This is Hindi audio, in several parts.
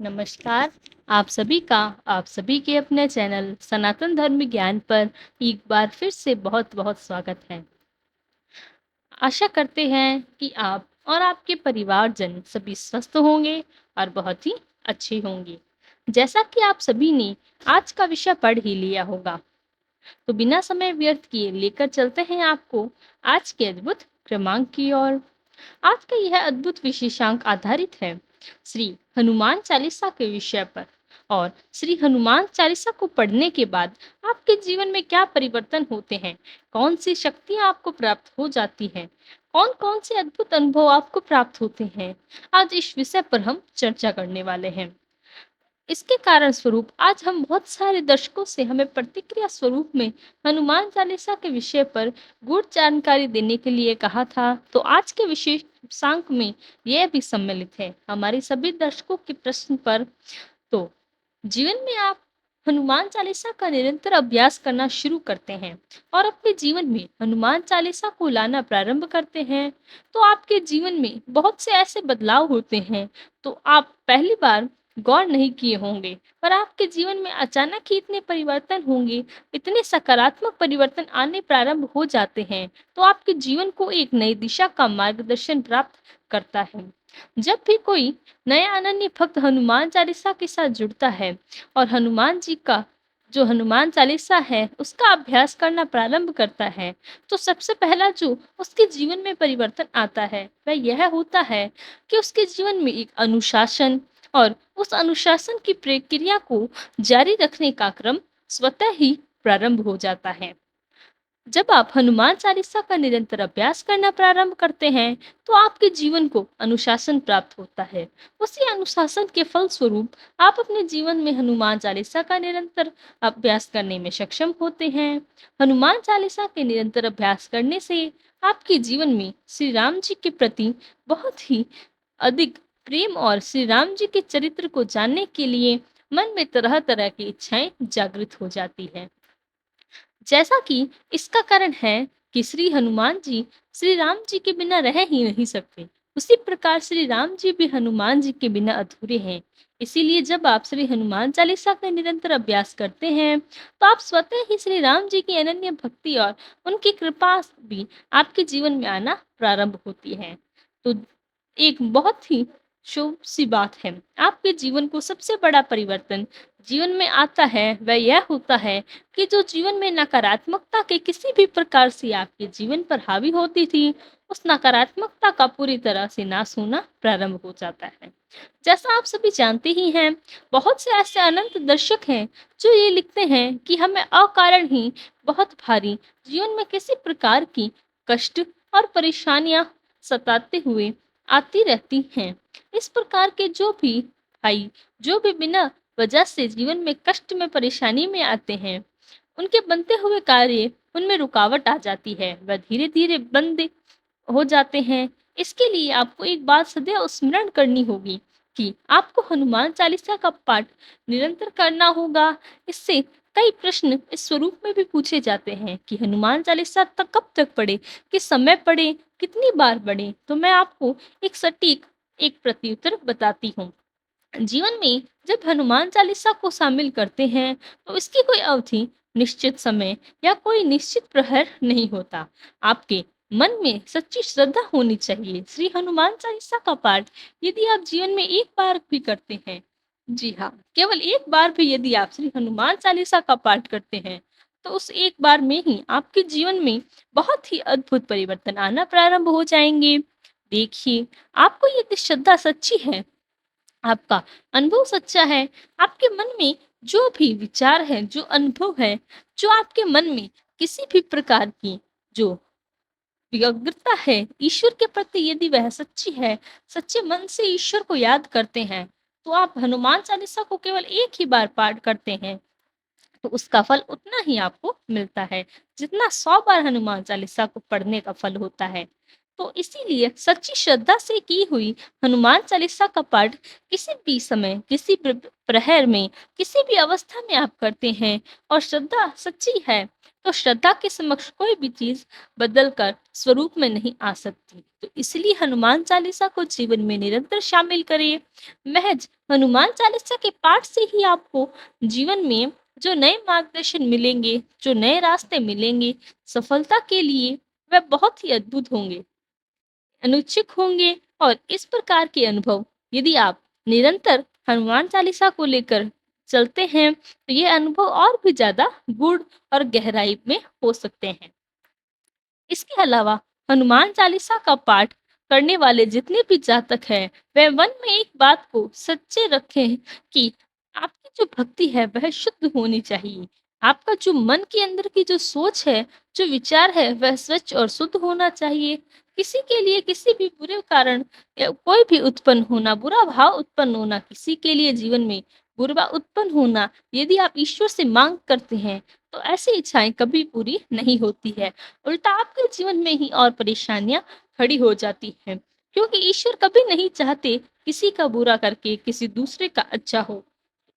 नमस्कार। आप सभी के अपने चैनल सनातन धर्म ज्ञान पर एक बार फिर से बहुत-बहुत स्वागत है। आशा करते हैं कि आप और आपके परिवारजन सभी स्वस्थ होंगे और बहुत ही अच्छे होंगे। जैसा कि आप सभी ने आज का विषय पढ़ ही लिया होगा, तो बिना समय व्यर्थ किए लेकर चलते हैं आपको आज के अद्भुत क्रमांक की ओर। आज का यह अद्भुत विशेषांक आधारित है श्री हनुमान चालीसा के विषय पर। और श्री हनुमान चालीसा को पढ़ने के बाद आपके जीवन में क्या परिवर्तन होते हैं, कौन सी शक्तियां आपको प्राप्त हो जाती हैं, कौन कौन से अद्भुत अनुभव आपको प्राप्त होते हैं, आज इस विषय पर हम चर्चा करने वाले हैं। इसके कारण स्वरूप आज हम बहुत सारे दर्शकों से हमें प्रतिक्रिया स्वरूप में हनुमान चालीसा के विषय पर गुड़ जानकारी देने के लिए कहा था, तो आज के विशेष सांक में यह भी सम्मिलित है हमारे सभी दर्शकों के प्रश्न पर। तो जीवन में आप हनुमान चालीसा का निरंतर अभ्यास करना शुरू करते हैं और अपने जीवन में हनुमान चालीसा को लाना प्रारंभ करते हैं, तो आपके जीवन में बहुत से ऐसे बदलाव होते हैं तो आप पहली बार गौर नहीं किए होंगे, पर आपके जीवन में अचानक ही इतने परिवर्तन होंगे, इतने सकारात्मक परिवर्तन आने प्रारंभ हो जाते हैं, तो आपके जीवन को एक नई दिशा का मार्गदर्शन प्राप्त करता है। जब भी कोई नया अनन्य भक्त हनुमान चालीसा के साथ जुड़ता है और हनुमान जी का जो हनुमान चालीसा है उसका अभ्यास करना प्रारंभ करता है, तो सबसे पहला जो उसके जीवन में परिवर्तन आता है वह यह होता है कि उसके जीवन में एक अनुशासन और उस अनुशासन की प्रक्रिया को जारी रखने का क्रम स्वतः ही प्रारंभ हो जाता है। जब आप हनुमान चालीसा का निरंतर अभ्यास करना प्रारंभ करते हैं, तो आपके जीवन को अनुशासन प्राप्त होता है। उसी अनुशासन के फलस्वरूप आप अपने जीवन में हनुमान चालीसा का निरंतर अभ्यास करने में सक्षम होते हैं। हनुमान चालीसा के निरंतर अभ्यास करने से आपके जीवन में श्री राम जी के प्रति बहुत ही अधिक प्रेम और श्री राम जी के चरित्र को जानने के लिए मन में तरह तरह की इच्छाएं जागृत हो जाती हैं। जैसा कि इसका कारण है कि श्री हनुमान जी श्री राम जी के बिना रह ही नहीं सकते, उसी प्रकार श्री राम जी भी हनुमान जी के बिना अधूरे हैं। इसीलिए जब आप श्री हनुमान चालीसा का निरंतर अभ्यास करते हैं, तो आप स्वतः ही श्री राम जी की अनन्य भक्ति और उनकी कृपा भी आपके जीवन में आना प्रारंभ होती है। तो एक बहुत ही शुभ सी बात है, आपके जीवन को सबसे बड़ा परिवर्तन जीवन में आता है वह यह होता है कि जो जीवन में नकारात्मकता के किसी भी प्रकार से आपके जीवन पर हावी होती थी, उस नकारात्मकता का पूरी तरह से नाश होना प्रारंभ हो जाता है। जैसा आप सभी जानते ही हैं, बहुत से ऐसे अनंत दर्शक हैं जो ये लिखते हैं कि हमें अकारण ही बहुत भारी जीवन में किसी प्रकार की कष्ट और परेशानियां सताते हुए आती रहती हैं। इस प्रकार के जो भी भाई जो भी बिना वजह से जीवन में कष्ट में परेशानी में आते हैं, उनके बनते हुए कार्य उनमें रुकावट आ जाती है, वह धीरे धीरे बंद हो जाते हैं। इसके लिए आपको एक बात सदैव स्मरण करनी होगी कि आपको हनुमान चालीसा का पाठ निरंतर करना होगा। इससे कई प्रश्न इस स्वरूप में भी पूछे जाते हैं कि हनुमान चालीसा तक कब तक पढ़े, किस समय पढ़े, कितनी बार पढ़े, तो मैं आपको एक सटीक एक प्रत्युत्तर बताती हूँ। जीवन में जब हनुमान चालीसा को शामिल करते हैं, तो इसकी कोई अवधि, निश्चित समय या कोई निश्चित प्रहर नहीं होता। आपके मन में सच्ची श्रद्धा होनी चाहिए। श्री हनुमान चालीसा का पाठ यदि आप जीवन में एक बार भी करते हैं, जी हाँ, केवल एक बार भी यदि आप श्री हनुमान चालीसा का पाठ करते हैं, तो उस एक बार में ही आपके जीवन में बहुत ही अद्भुत परिवर्तन आना प्रारंभ हो जाएंगे। देखिए, आपको यदि श्रद्धा सच्ची है, आपका अनुभव सच्चा है, आपके मन में जो भी विचार है, जो अनुभव है, जो आपके मन में किसी भी प्रकार की जो व्यग्रता है ईश्वर के प्रति, यदि वह सच्ची है, सच्चे मन से ईश्वर को याद करते हैं, तो आप हनुमान चालीसा को केवल एक ही बार पाठ करते हैं, तो उसका फल उतना ही आपको मिलता है जितना 100 बार हनुमान चालीसा को पढ़ने का फल होता है। तो इसीलिए सच्ची श्रद्धा से की हुई हनुमान चालीसा का पाठ किसी भी समय, किसी प्रहर में, किसी भी अवस्था में आप करते हैं और श्रद्धा सच्ची है, तो श्रद्धा के समक्ष कोई भी चीज़ बदल कर स्वरूप में नहीं आ सकती। तो इसलिए हनुमान चालीसा को जीवन में निरंतर शामिल करिए। महज हनुमान चालीसा के पाठ से ही आपको जीवन में जो नए मार्गदर्शन मिलेंगे, जो नए रास्ते मिलेंगे सफलता के लिए, वह बहुत ही अद्भुत होंगे, अनुच्छिक होंगे। और इस प्रकार के अनुभव यदि आप निरंतर हनुमान चालीसा को लेकर चलते हैं, तो ये अनुभव और भी ज़्यादा गूढ़ और गहराई में हो सकते हैं। इसके अलावा हनुमान चालीसा का पाठ करने वाले जितने भी जातक हैं, वह मन में एक बात को सच्चे रखें कि आपकी जो भक्ति है वह शुद्ध होनी चाहिए। आपका जो मन के अंदर की जो सोच है, जो विचार है वह स्वच्छ और शुद्ध होना चाहिए। किसी के लिए किसी भी बुरे कारण या कोई भी उत्पन्न होना, बुरा भाव उत्पन्न होना, किसी के लिए जीवन में बुरा उत्पन्न होना, यदि आप ईश्वर से मांग करते हैं, तो ऐसी इच्छाएं कभी पूरी नहीं होती है। उल्टा आपके जीवन में ही और परेशानियां खड़ी हो जाती हैं, क्योंकि ईश्वर कभी नहीं चाहते किसी का बुरा करके किसी दूसरे का अच्छा हो।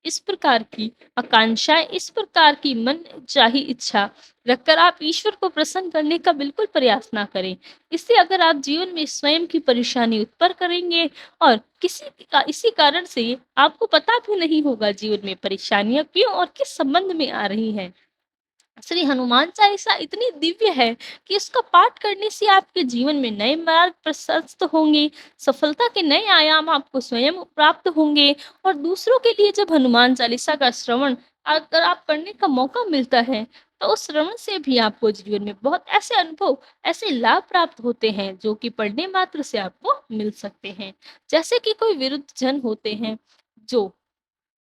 इस प्रकार की आकांक्षाएं, इस प्रकार की मन चाही इच्छा रखकर आप ईश्वर को प्रसन्न करने का बिल्कुल प्रयास ना करें। इससे अगर आप जीवन में स्वयं की परेशानी उत्पन्न करेंगे और इसी कारण से आपको पता भी नहीं होगा जीवन में परेशानियां क्यों और किस संबंध में आ रही हैं। श्री हनुमान चालीसा इतनी दिव्य है कि इसका पाठ करने से आपके जीवन में नए मार्ग प्रशस्त होंगे, सफलता के नए आयाम आपको स्वयं प्राप्त होंगे। और दूसरों के लिए जब हनुमान चालीसा का श्रवण अगर आप करने का मौका मिलता है, तो उस श्रवण से भी आपको जीवन में बहुत ऐसे अनुभव, ऐसे लाभ प्राप्त होते हैं जो कि पढ़ने मात्र से आपको मिल सकते हैं। जैसे कि कोई विरुद्ध जन होते हैं, जो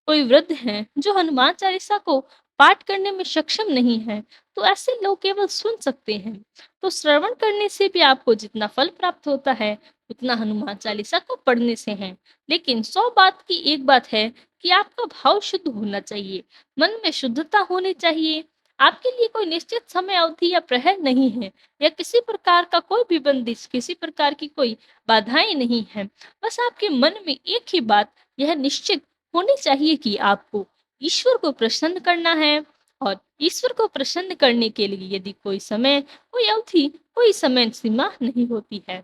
कोई वृद्ध हैं जो हनुमान चालीसा को पाठ करने में सक्षम नहीं है, तो ऐसे लोग केवल सुन सकते हैं। तो श्रवण करने से भी आपको जितना फल प्राप्त होता है, उतना हनुमान चालीसा को पढ़ने से है। लेकिन 100 बात की एक बात है कि आपका भाव शुद्ध होना चाहिए, मन में शुद्धता होनी चाहिए। आपके लिए कोई निश्चित समय अवधि या प्रहर नहीं है, या किसी प्रकार का कोई भी बंदिश, किसी प्रकार की कोई बाधाएं नहीं है। बस आपके मन में एक ही बात यह निश्चित होनी चाहिए कि आपको ईश्वर को प्रसन्न करना है। और ईश्वर को प्रसन्न करने के लिए यदि कोई समय, कोई अवधि, कोई समय सीमा नहीं होती है।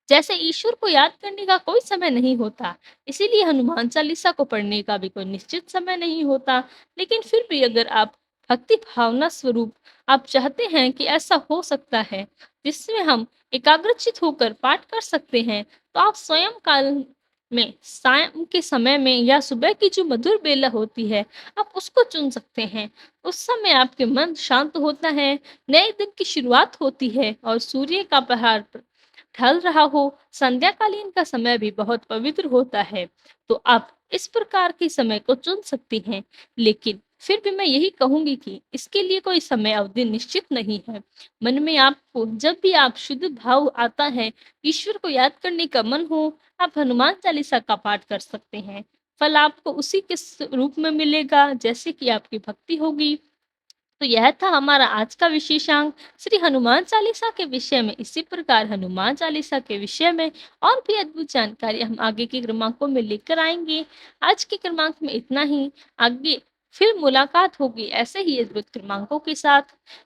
जैसे ईश्वर को याद करने का कोई समय नहीं होता, इसीलिए हनुमान चालीसा को पढ़ने का भी कोई निश्चित समय नहीं होता। लेकिन फिर भी अगर आप भक्ति भावना स्वरूप आप चाहते हैं कि ऐसा हो सकता है जिसमें हम एकाग्रचित होकर पाठ कर सकते हैं, तो आप स्वयं काल में सायं के समय में या सुबह की जो मधुर बेला होती है, आप उसको चुन सकते हैं। उस समय आपके मन शांत होता है, नए दिन की शुरुआत होती है और सूर्य का प्रहार ढल रहा हो, संध्याकालीन का समय भी बहुत पवित्र होता है। तो आप इस प्रकार के समय को चुन सकती हैं। लेकिन फिर भी मैं यही कहूँगी कि इसके लिए कोई समय अवधि निश्चित नहीं है। मन में आपको जब भी आप शुद्ध भाव आता है, ईश्वर को याद करने का मन हो, आप हनुमान चालीसा का पाठ कर सकते हैं। फल आपको उसी के रूप में मिलेगा जैसे कि आपकी भक्ति होगी। तो यह था हमारा आज का विशेषांक श्री हनुमान चालीसा के विषय में। इसी प्रकार हनुमान चालीसा के विषय में और भी अद्भुत जानकारी हम आगे के क्रमांकों में लेकर आएंगे। आज के क्रमांक में इतना ही। आगे फिर मुलाकात होगी ऐसे ही अद्भुत क्रमांकों के साथ।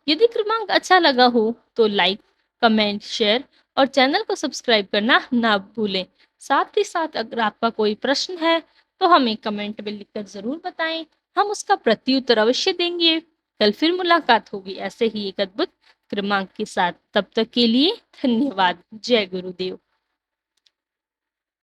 यदि क्रमांक अच्छा लगा हो तो लाइक, कमेंट, शेयर और चैनल को सब्सक्राइब करना ना भूलें। साथ ही साथ अगर आपका कोई प्रश्न है तो हमें कमेंट में लिखकर जरूर बताएं, हम उसका प्रत्युत्तर अवश्य देंगे। कल फिर मुलाकात होगी ऐसे ही एक अद्भुत क्रमांक के साथ। तब तक के लिए धन्यवाद। जय गुरुदेव।